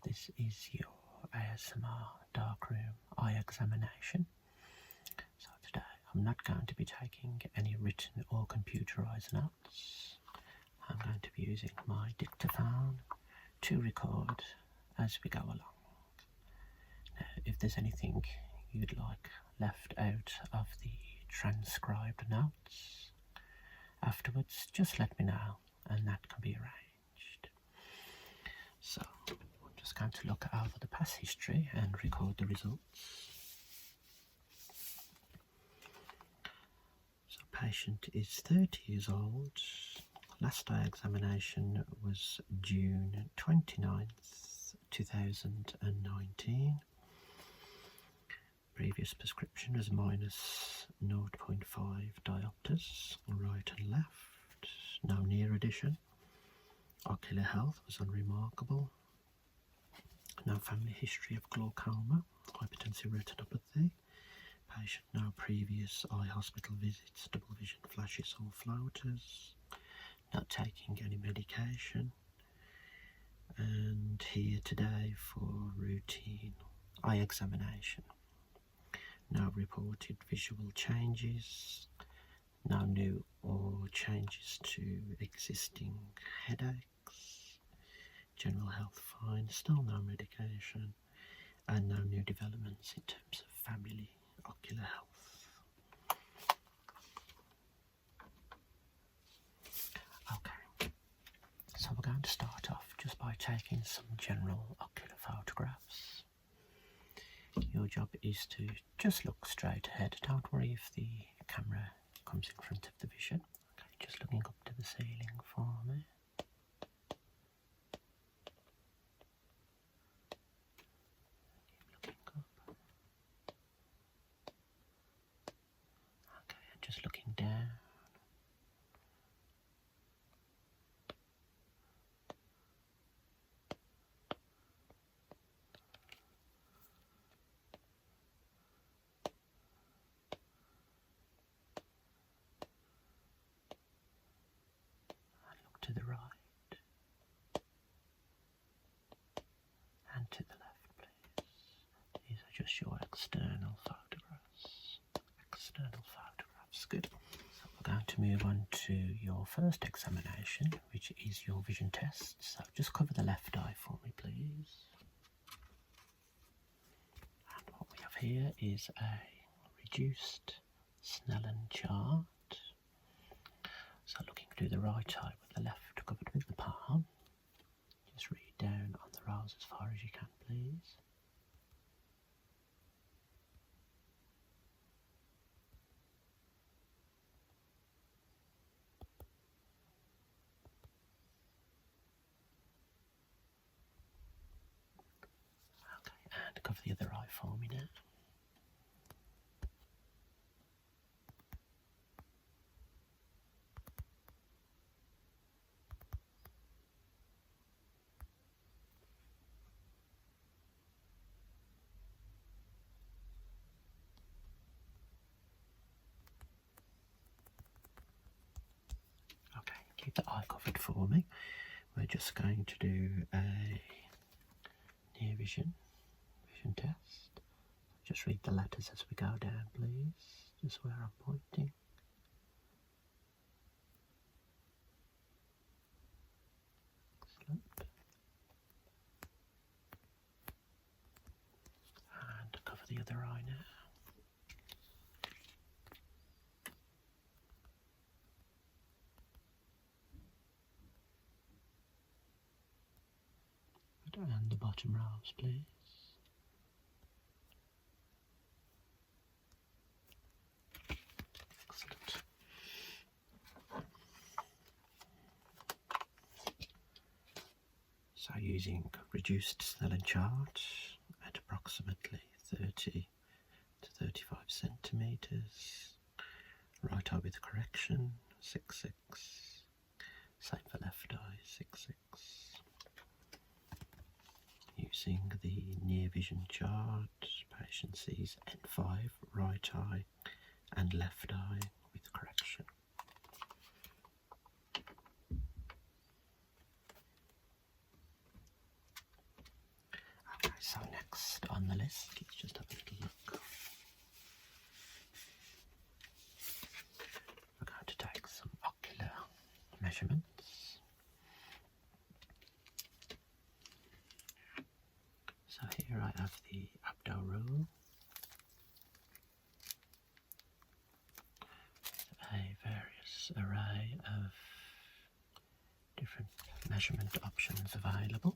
This is your ASMR darkroom eye examination. So today I'm not going to be taking any written or computerized notes. I'm going to be using my dictaphone to record as we go along. Now, if there's anything you'd like left out of the transcribed notes afterwards, just let me know and that can be arranged. So I'm just going to look over the past history and record the results. So patient is 30 years old. Last eye examination was June 29th, 2019. Previous prescription was minus 0.5 diopters, right and left. No near addition. Ocular health was unremarkable. No family history of glaucoma, hypertensive retinopathy. Patient no previous eye hospital visits, double vision flashes or floaters. Not taking any medication. And here today for routine eye examination. No reported visual changes. No new or changes to existing headaches. General health fine, still no medication, and no new developments in terms of family ocular health. Okay, so we're going to start off just by taking some general ocular photographs. Your job is to just look straight ahead. Don't worry if the camera comes in front of the vision. Okay, just looking up to the ceiling for me. Keep looking up. Okay, and just looking down. To the right and to the left, please. These are just your external photographs. Good. So we're going to move on to your first examination, which is your vision test. So just cover the left eye for me, please. And what we have here is a reduced Snellen chart. So looking through the right eye with the left covered with the palm. Just read down on the rows as far as you can, please. Okay, and cover the other eye for me now. Keep the eye covered for me. We're just going to do a near vision test. Just read the letters as we go down, please. Just where I'm pointing. Excellent. And cover the other eye now. And the bottom rows, please. Excellent. So using reduced Snellen chart at approximately 30 to 35 centimeters. Right eye with correction, 6'6". Same for left eye, 6'6". Using the near vision chart, patient sees N5, right eye and left eye with correction. so next on the list, let's just have a little look. We're going to take some ocular measurements. So here I have the abdo rule. A various array of different measurement options available.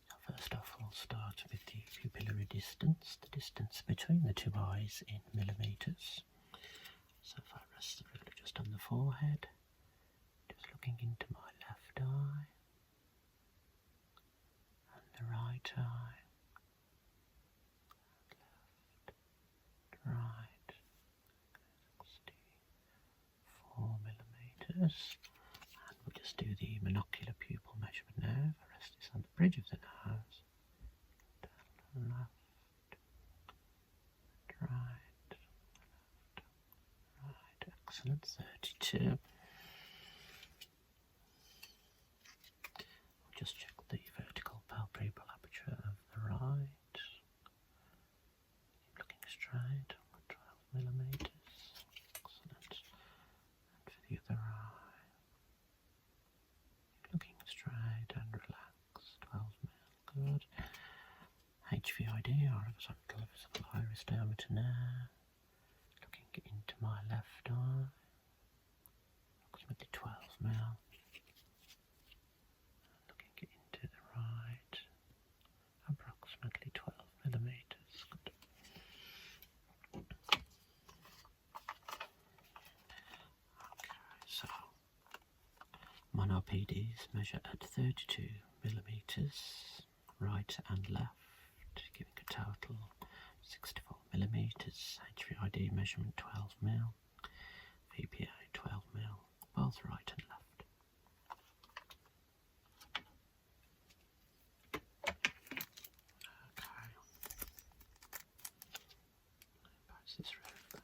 So first off, we'll start with the pupillary distance, the distance between the two eyes in millimetres. So if I rest the ruler just on the forehead, just looking into my left eye and the right eye, left, right, 64 millimetres, and we'll just do the monocular pupil measurement now. If I rest this on the bridge of the nose, down left, right, excellent, 32. We'll just check the vertical palpebral aperture of the right. Keep looking straight, 12 millimetres, excellent. And for the other eye, keep looking straight and relaxed, 12 mil, good. HVID, horizontal visible iris diameter now. Looking into my left eye, approximately 12 mil. Looking into the right, approximately 12 millimetres. Good. Okay, so mono-PDs measure at 32 millimetres, right and left, giving a total 64 millimetres. HVID measurement 12 mil, VPA 12 mil, both right and left. Okay. Pass this round back.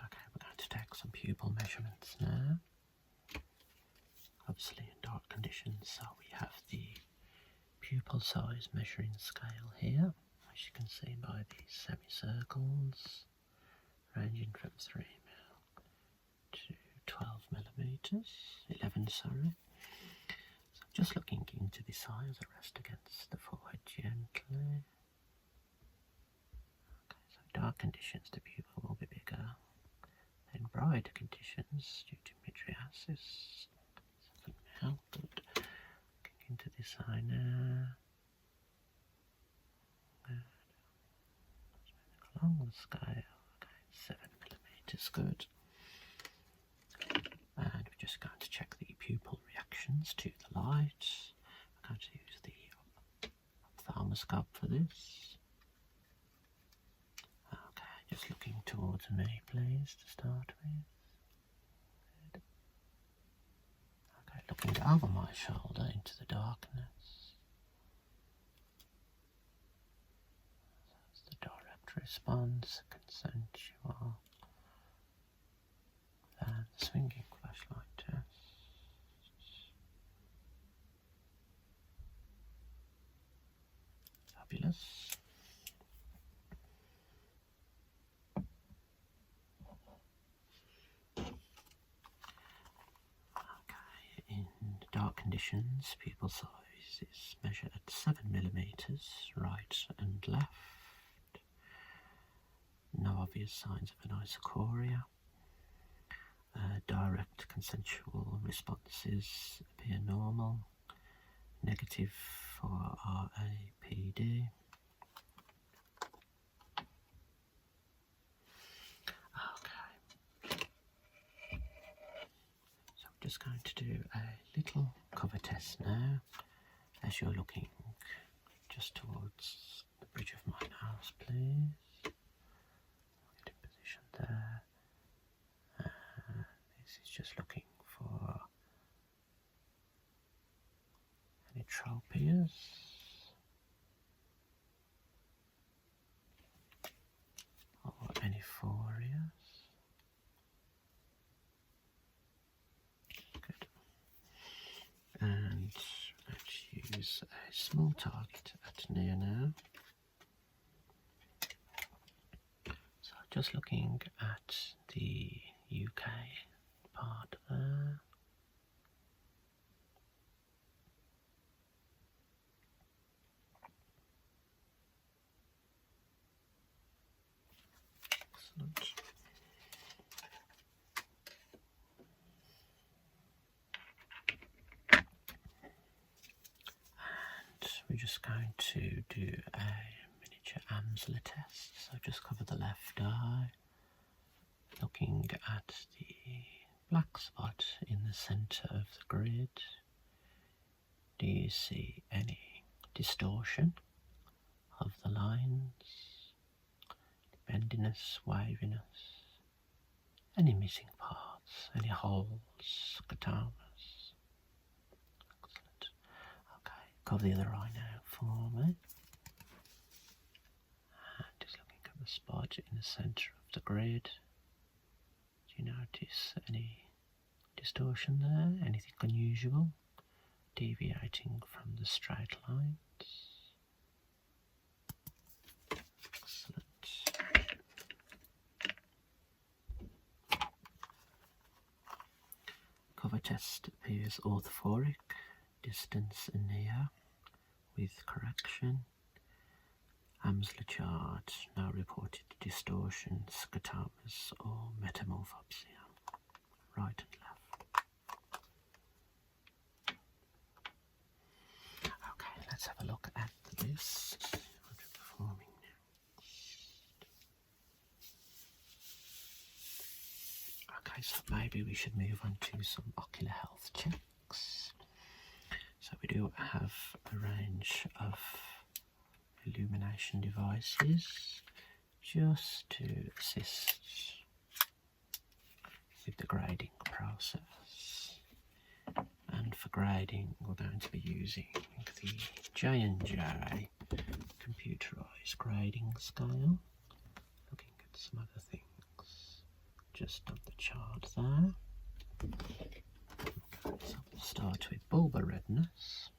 Okay, we're going to take some pupil measurements now. Obviously in dark conditions, so we have the pupil size measuring scale here, as you can see by these semicircles, ranging from 3 mil to 12 millimetres, 11 sorry. So just looking into this eye as I rest against the forehead gently. Okay, so dark conditions the pupil will be bigger, in brighter conditions due to mydriasis. How good. Looking into this eye now. Good. Moving along the scale. Okay, 7 millimetres, good. And we're just going to check the pupil reactions to the light. We're going to use the ophthalmoscope for this. Okay, just looking towards me, please, to start with. Good. Okay, looking over my shoulder into the darkness. That's the direct response, consensual, and swinging flashlight test. Fabulous. In dark conditions, pupil size is measured at 7 millimetres, right and left. No obvious signs of anisocoria. Direct consensual responses appear normal. Negative for RAPD. Okay. So I'm just going to do a little cover test now, as you're looking just towards the bridge of my nose, please. Get in position there. This is just looking for any tropias. Or any phorias. use a small target at near now. So just looking at the UK part there. Excellent. We're just going to do a miniature Amsler test. So just cover the left eye, looking at the black spot in the centre of the grid. Do you see any distortion of the lines, bendiness, waviness, any missing parts, any holes, scotomas? Cover the other eye now for me. And just looking at the spot in the centre of the grid. Do you notice any distortion there? Anything unusual? Deviating from the straight lines? Excellent. Cover test appears orthophoric, distance and near, with correction. Amsler chart, no reported distortion, scotomas or metamorphopsia. Right and left. Okay, let's have a look at the list. What we're performing now. Okay, so maybe we should move on to some ocular health checks. So we do have a range of illumination devices just to assist with the grading process. And for grading, we're going to be using the J&J computerized grading scale. Looking at some other things just on the chart there. So we'll start with bulbar redness.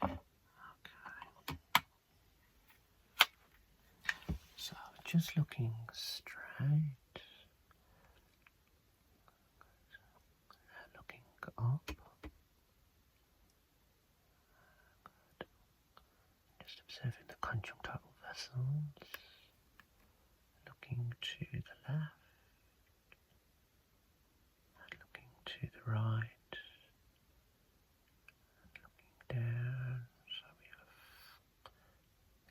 Okay. So just looking straight, looking up. Good. Just observing the conjunctival vessels. Looking to the left. To the right, and looking down, so we have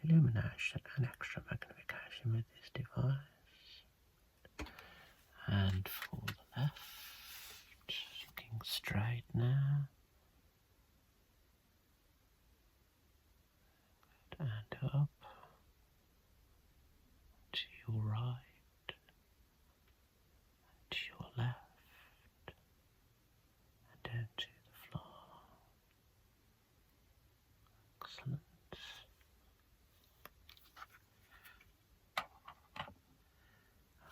illumination and extra magnification with this device. And for the left, looking straight now, and up to your right, and to your left. Down to the floor. Excellent.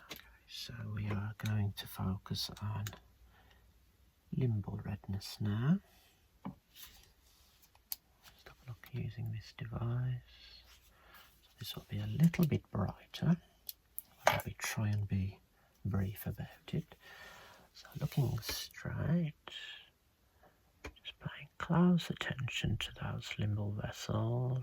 Okay, so we are going to focus on limbal redness now. Just have a look using this device. So this will be a little bit brighter. I'll try and be brief about it. So looking straight. Paying close attention to those limbal vessels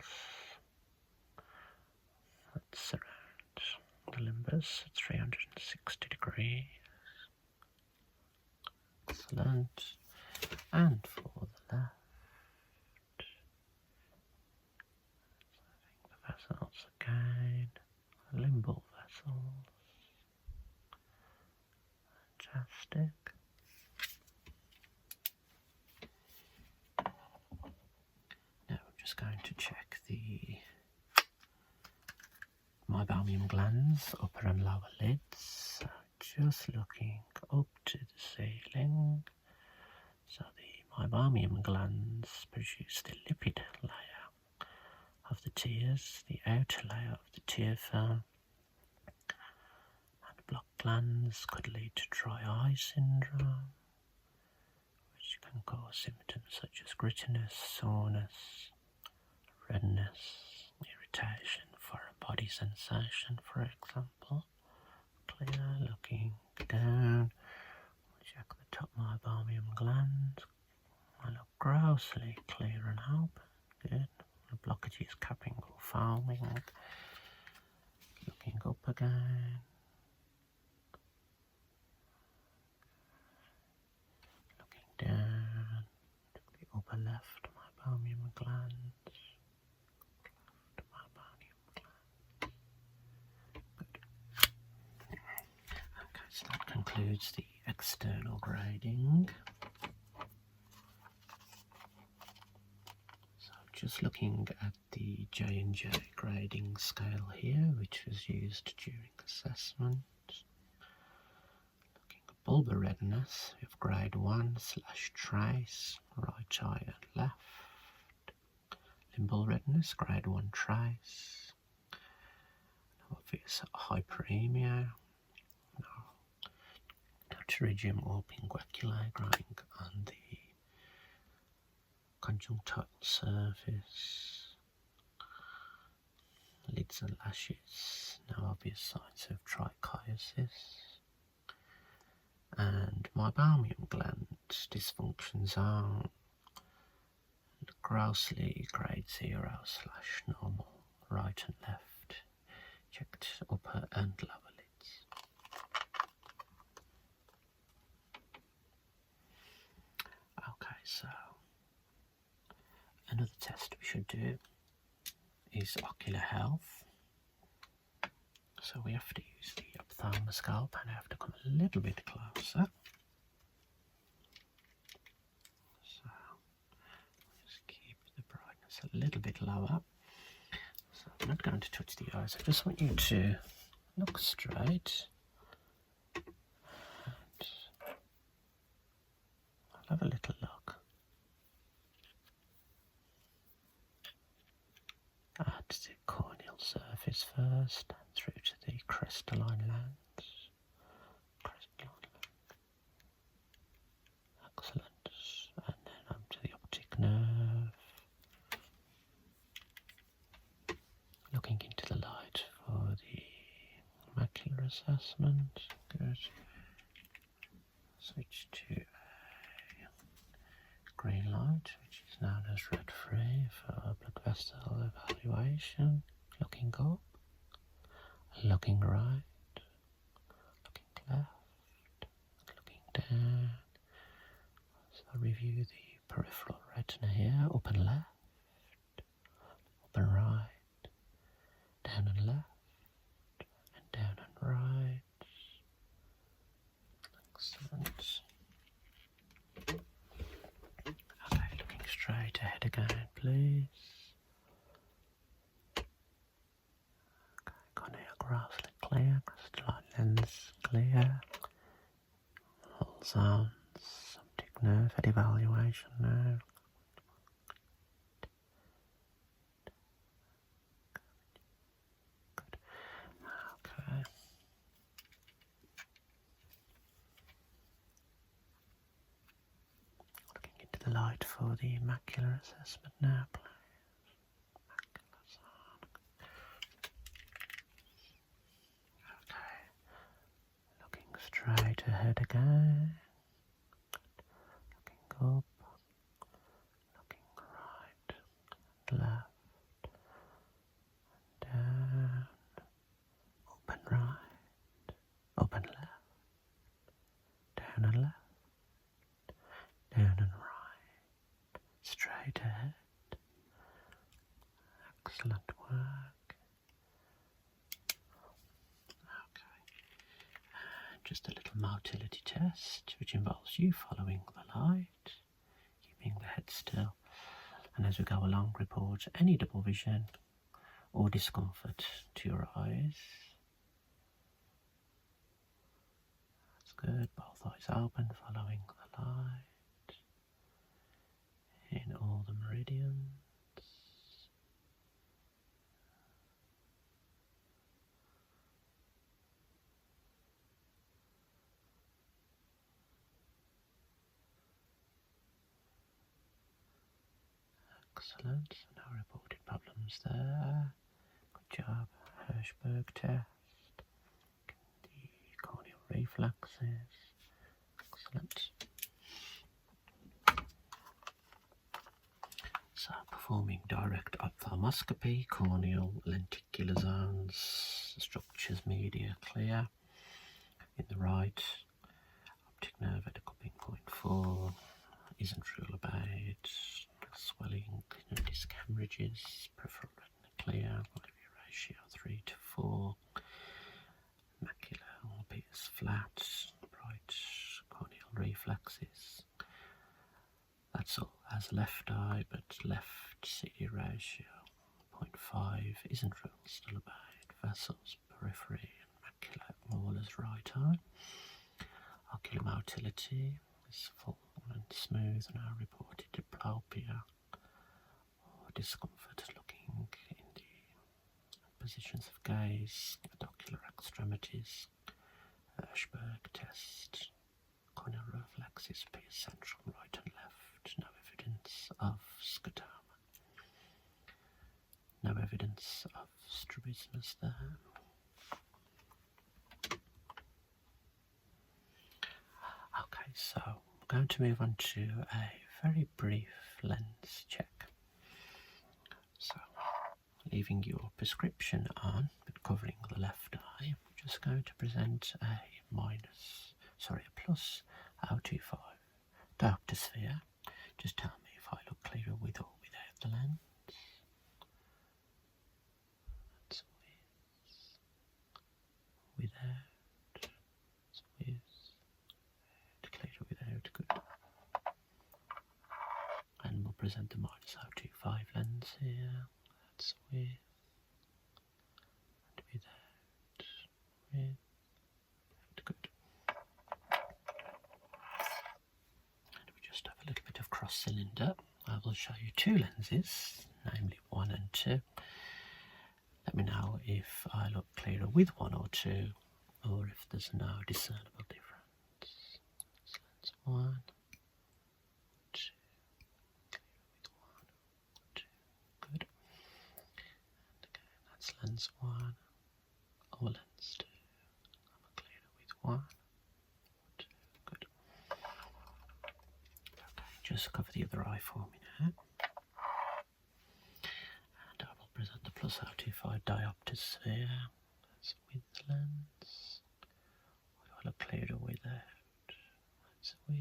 that surround the limbus at 360 degrees. Excellent. And for the left, observing the vessels again, limbal vessels. Fantastic. Going to check the meibomian glands, upper and lower lids. So just looking up to the ceiling. So the meibomian glands produce the lipid layer of the tears, the outer layer of the tear film. And blocked glands could lead to dry eye syndrome. can cause symptoms such as grittiness, soreness, redness, irritation, foreign body sensation, for example. Clear, looking down. Check the top meibomian gland. I look grossly clear and open. Good. The blockage is capping or foaming. Looking up again. Looking down to the upper left meibomian gland. So that concludes the external grading. So just looking at the J&J grading scale here, which was used during assessment. Looking at bulbar redness, we have grade 1/trace, right eye and left. Limbal redness, grade 1 trace. Obvious hyperemia. Pterygium or pingueculae growing on the conjunctival surface, lids and lashes, no obvious signs of trichiasis, and meibomian gland dysfunction zone, grossly grade 0/normal, right and left, checked upper and lower lids. Okay, so another test we should do is ocular health. So we have to use the ophthalmoscope and I have to come a little bit closer. So just keep the brightness a little bit lower. So I'm not going to touch the eyes. I just want you to look straight. And I'll have a little look at the corneal surface first and through to the crystalline lens. Excellent. And then on to the optic nerve. Looking into the light for the macular assessment. Good. Switch to a green light, which is known as red free for blood vessel evaluation. Looking up, looking right, looking left, looking down. So I'll review the peripheral retina here, up and left, up and right, down and left, and down and right. Excellent. Okay, looking straight ahead again, please. Okay, cornea grossly clear, crystalline lens clear. All zones, optic nerve at evaluation now. Good. Okay. Looking into the light for the macular assessment now, please. Macular zone. Okay. Looking straight ahead again. Looking up. Looking right and left. And down. Up and right. Up and left. Down and left. Down and right. Straight ahead. Excellent work. Okay. Just a little motility test, which involves you following the light, keeping the head still, and as we go along, report any double vision or discomfort to your eyes. That's good. Both eyes open, following the light in all the meridians. Excellent. No reported problems there. Good job. Hirschberg test. The corneal reflexes. Excellent. So, performing direct ophthalmoscopy, corneal lenticular zones, structures media clear. In the right, optic nerve at a cupping point 4, isn't rule about, swelling, disc hemorrhages, peripheral retina clear, Olivier ratio 3 to 4, macula appears flat, right corneal reflexes. That's all as left eye, but left CD ratio 0.5 isn't ruled still about, vessels, periphery and macula all as right eye. Ocular motility is full and smooth, now reported diplopia or discomfort looking in the positions of gaze at ocular extremities. Hirschberg test, corneal reflexes appear central, right and left, no evidence of scotoma, no evidence of strabismus there. Okay, so we're going to move on to a very brief lens check. So, leaving your prescription on, but covering the left eye, I'm just going to present a plus O25 diopter sphere. Just tell me if I look clearer with or without the lens. That's without, that's with, clearer without, good. And we'll present the minus O25 lens here. That's with and without, good. And we just have a little bit of cross cylinder. I will show you two lenses, namely 1 and 2. Let me know if I look clearer with 1 or 2, or if there's no discernible difference. So lens 1, 2, clearer with 1, 2, good. And again, that's lens 1, or lens 2, I'm clearer with 1, 2, good. Okay, just cover the other eye for me now. And I will present the plus O25 diopter sphere. That's with the lens. Or do I look clearer without? That's with.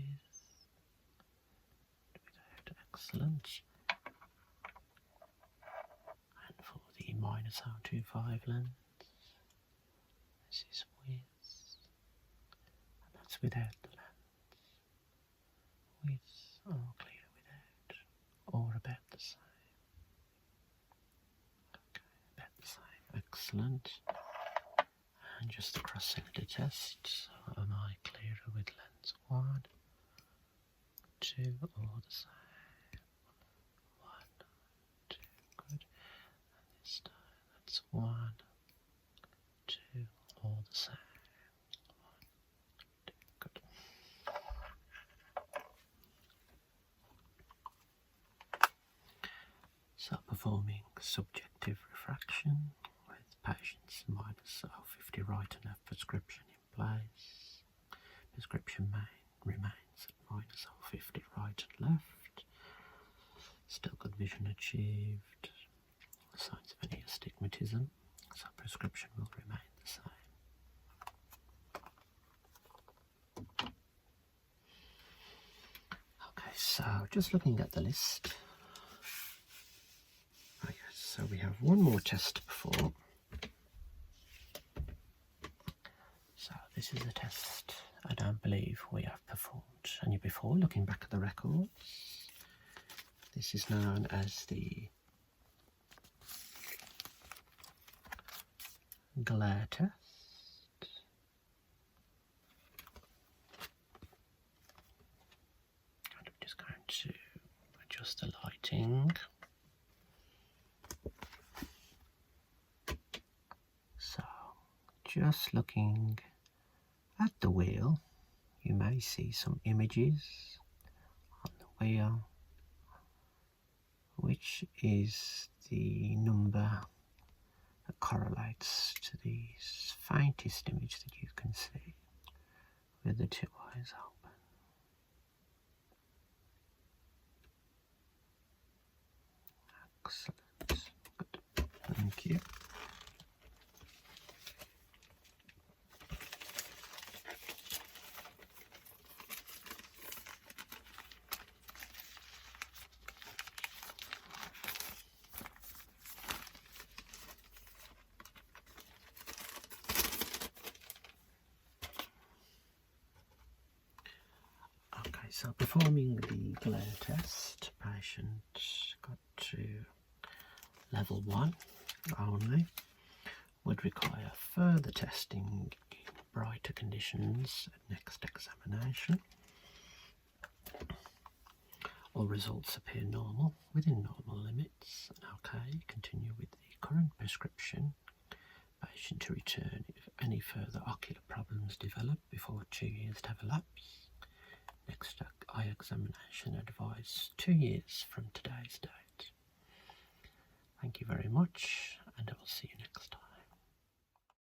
Without, excellent. And for the minus O25 lens, this is with. And that's without the lens. With, or clearer without, or about the same. Okay, about the same, excellent. And just the cross cylinder test. So am I clearer with lens 1, 2, or the same? 1, 2, good. And this time that's 1, 2, all the same. 1, 2, good. So performing subjective refraction with patients minus O50 right and left prescription in place. Prescription remains at minus O50 right and left. Still good vision achieved. Signs of any astigmatism, so prescription will remain the same. Okay, so just looking at the list. Okay, so we have one more test to perform. So this is a test I don't believe we have performed any before. Looking back at the records, this is known as the glare test. And I'm just going to adjust the lighting. So, just looking at the wheel, you may see some images on the wheel which is the number that correlates to the faintest image that you can see with the two eyes open. Excellent. Good. Thank you. Okay, so performing the glare test, patient got to level 1 only, would require further testing in brighter conditions at next examination. All results appear normal, within normal limits. Okay, continue with the current prescription. Patient to return if any further ocular problems develop before 2 years have elapsed. Next eye examination advised 2 years from today's date. Thank you very much, and I will see you next time.